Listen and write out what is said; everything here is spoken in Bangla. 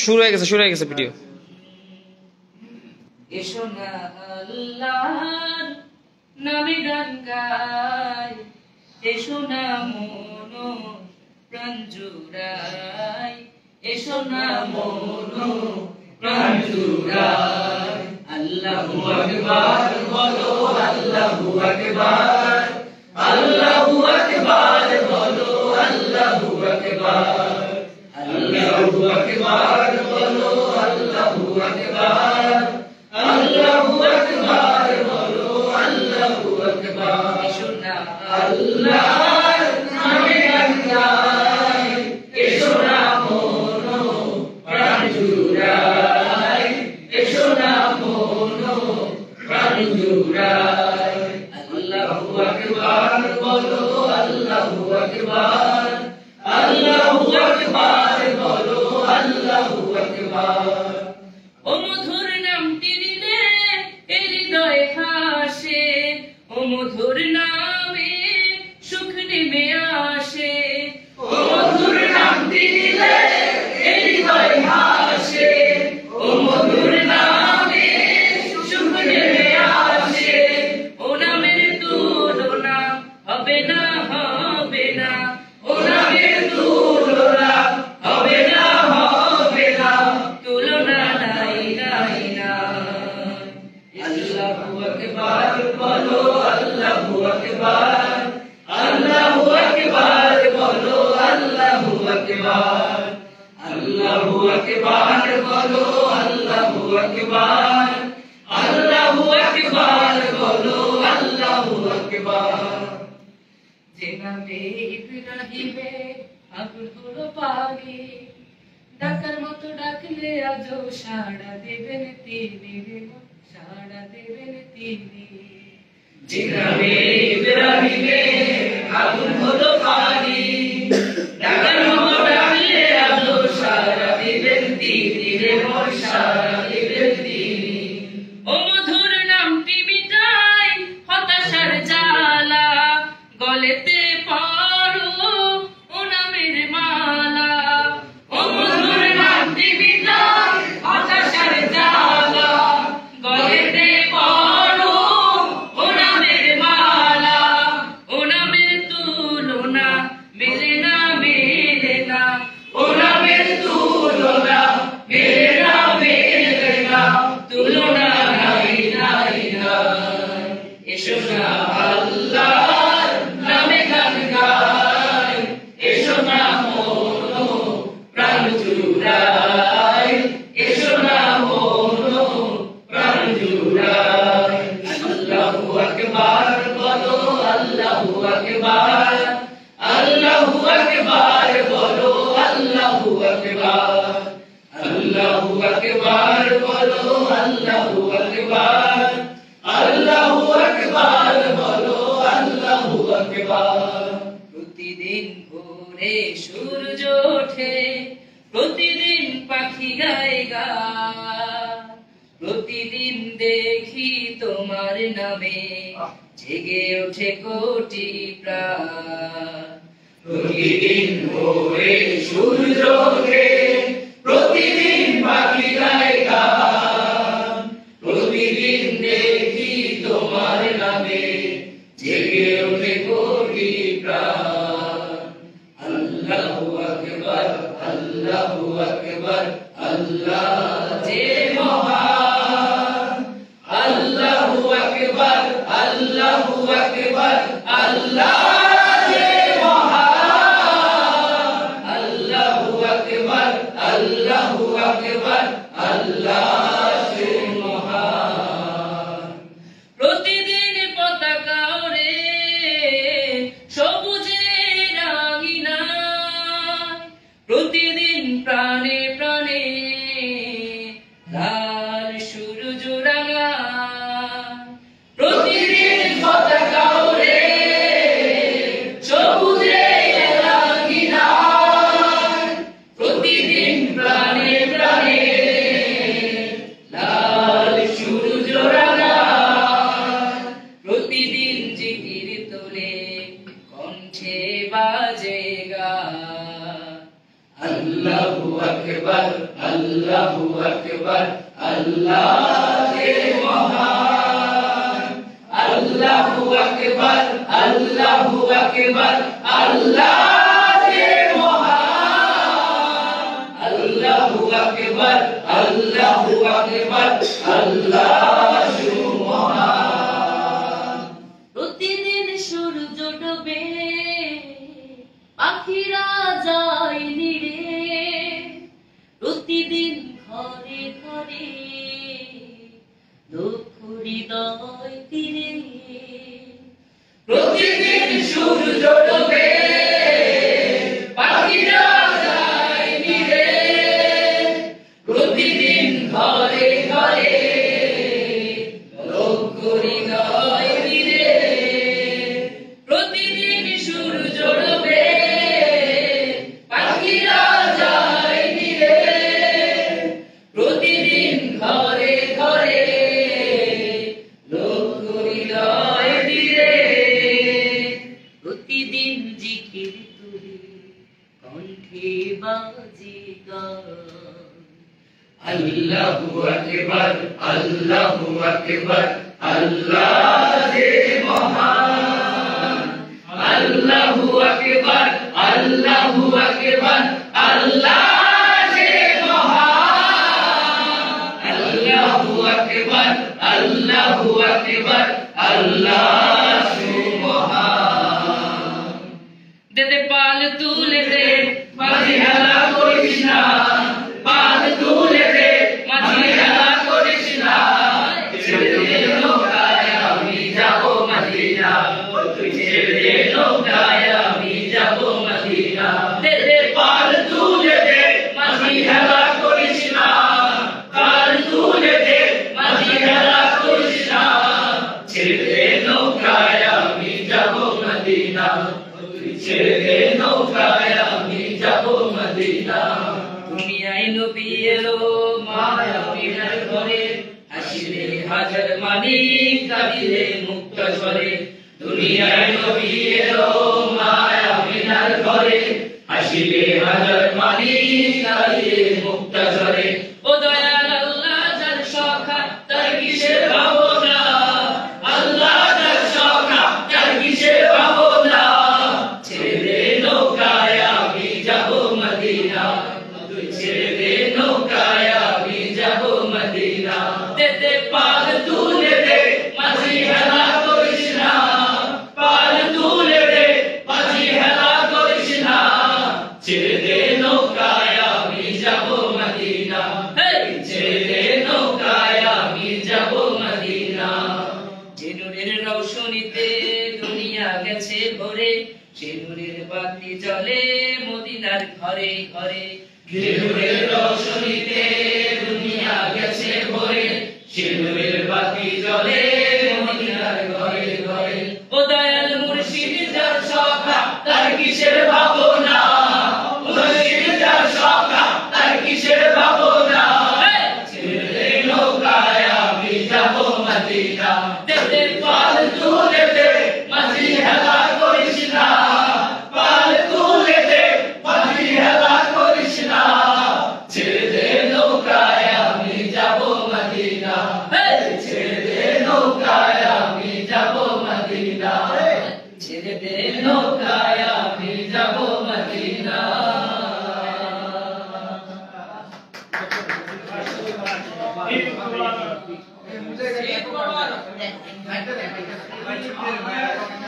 শুরু হয়ে গেছে ভিডিও। এসো না আল্লাহর নামে গান গাই, এসো না মন প্রাণ জুড়াই, এসো না মন প্রাণ জুড়াই। আল্লাহু আকবার বলো, আল্লাহু আকবার, আল্লাহু আকবার বলো, আল্লাহু আকবার, আল্লাহু আকবার বলো, আল্লাহু আকবার, আল্লাহু আকবার বলো, আল্লাহু আকবার। এসো না আল্লাহর নামে গান গাই, এসো না মন প্রাণ জুড়াই, এসো না মন প্রাণ জুড়াই। আল্লাহু আকবার বলো, আল্লাহু আকবার, আল্লাহু আকবার বলো, আল্লাহু আকবার। ও মধুর নামটি নিলে হৃদয় হাসে, ও মধুর নামে সুখ নেমে আসে, ও মধুর নামটি নিলে হৃদয় হাসে, ও মধুর নামে সুখ নেমে আসে। ও নামের তুলনা হবে না, হবে না, ও নামের তুলনা হবে না, হবে না, তুলনা নাই নাই নাই। আল্লাহু আকবার বলো, আল্লাহু আকবার, আল্লাহু আকবার বলো, আল্লাহু আকবার, আল্লাহু আকবার বলো, আল্লাহু আকবার, আল্লাহু আকবার বলো, আল্লাহু আকবার। যে নামে ইব্রাহিমে আগুন হলো পানি, ডাকার মতো ডাকলে আজও সাড়া দেবেন তিনি রে, সাড়া দেবেন তিনি। যে নামে ইব্রাহিমে আগুন হলো পানি, ডাকার মতো ডাকলে আজও সাড়া দেবেন তিনি রে, সাড়া দেবেন তিনি। ও মধুর নামটি মিটাই হতাশার জ্বালা, গলেতে পরো ও নামের মালা, ও মধুর নামটি মিটাই হতাশার জ্বালা, গলেতে পরো ও নামের মালা। ও নামের তুলনা মেলে না, মেলে না, ও নামের তুলনা মেলে না, মেলে না, তুলনা নাই নাই নাই। এসো না আল্লাহর নামে গান গাই, এসো না মন প্রাণ জুড়াই, এসো না মন প্রাণ জুড়াই। আল্লাহু আকবার বলো, আল্লাহু আকবার, আল্লাহু আকবার বলো, আল্লাহু আকবার, আল্লাহু আকবার বলো, আল্লাহু আকবার, আল্লাহু আকবার বলো, আল্লাহু আকবার। প্রতিদিন ভোরে সূর্য ওঠে, প্রতিদিন পাখি গায় গান, প্রতিদিন দেখি তোমার নামে জেগে ওঠে কোটি প্রাণ। প্রতিদিন ভোরে সূর্য ওঠে, প্রতিদিন পাখি গায় গান, প্রতিদিন দেখি তোমার নামে জেগে ওঠে কোটি প্রাণ। আল্লাহু আকবার, আল্লাহু আকবার, আল্লাহ যে মহান। আল্লাহু আকবার, আল্লাহু আকবার, আল্লাহ যে মহান। আল্লাহু আকবার, আল্লাহু আকবার, আল্লাহ যে মহান। প্রতিদিন পতাকা ওড়ে সবুজে রাঙিনা, প্রতিদিন প্রাণে প্রাণে লাল সূর্য রাঙা, প্রতিদিন পতাকা ওড়ে সবুজে রাঙিনা, প্রতিদিন প্রাণে প্রাণে আল্লাহু আকবার আল্লাহু আকবার আল্লাহ কে মহান আল্লাহু আকবার আল্লাহু আকবার আল্লাহ কে মহান আল্লাহু আকবার আল্লাহু আকবার আল্লাহ সুমহান প্রতিদিন সূর্য ডোবে পাখিরা যায় নিরে প্রতিদিন ঘরে ঘরে দুঃখ হৃদয় তীরে প্রতিদিন সূর্য ডোবে পাখিরা যায় নিরে প্রতিদিন ঘরে ঘরে দুঃখ হৃদয় তীরে প্রতিদিন সূর্য ডোবে পাখিরা যায় নিরে প্রতিদিন ঘরে ঘরে দুঃখ হৃদয় তীরে প্রতিদিন জিকির তুলে কণ্ঠে বাজে গান আল্লাহু আকবার আল্লাহু আকবার আল্লাহ যে মহান আল্লাহু আকবার আল্লাহু আকবার আল্লাহ যে মহান আল্লাহু আকবার আল্লাহু আকবার আল্লাহ সুবহান দেদে পাল তুলে দে মাঝি হেলা করিস না পাল তুলে দে মাঝি হেলা করিস না ছেড়ে দে নৌকায় আমি যাব মদিনা তুই ছেড়ে দে নৌকায় আমি যাব মদিনা দে পাল তুলে দে মাঝি হেলা করিস না পাল তুলে দে মাঝি হেলা করিস না ছেড়ে দে নৌকায় আমি যাব মদিনা তুই ছেড়ে দে নৌকায় আমি যাব মদিনা দুনিয়ায় নবী এলো মায়া মিনার ঘরে হাসিলে হাজার মানিক কাঁদিলে মুক্ত স্বরে দুনিয়ায় নবী এলো মায়া মিনার ঘরে হাসিলে হাজার মানি কাঁদিলে মুক্ত ঝরে ও দয়াল আল্লাহ যার সখা তার কিসের ভাবনা আল্লাহ তার সখা তার কিসের ভাবনা ছেড়ে দে নৌকায় আমি যাব মদিনা তুই ছেড়ে দে নৌকায় আমি যাব মদিনা দেদে পাল তুলে দে মাঝি হেলা করিস না পাল তুলে দে মাঝি হেলা করিস না ছেড়ে দে নৌকায় আমি যাব মদিনা ছেড়ে দে নৌকায় আমি যাব মদিনা যে নূরের রৌশনীতে দুনিয়া গেছে ভরে সে নূরের বাতি জ্বলে মদিনার ঘরে ঘরে নূরের রোশনীতে দুনিয়া গেছে ভরে নূরের বাতি জ্বলে মদিনার ঘরে ঘরে ও দয়াল মুর্শিদ যার সখা তার কিসের ভাবনা মুর্শিদ যার সখা তার কিসের ভাবনা ছেড়ে দে নৌকায় আমি যাব মদিনা দেদে পাল তুলে দে মাঝি হেলা করিস না পাল তুলে দে মাঝি হেলা করিস না ছেড়ে দে নৌকায় আমি যাব মদিনা ছেড়ে দে নৌকায় আমি যাব মদিনা ছেড়ে দে নৌকায় আমি যাব মদিনা मुझे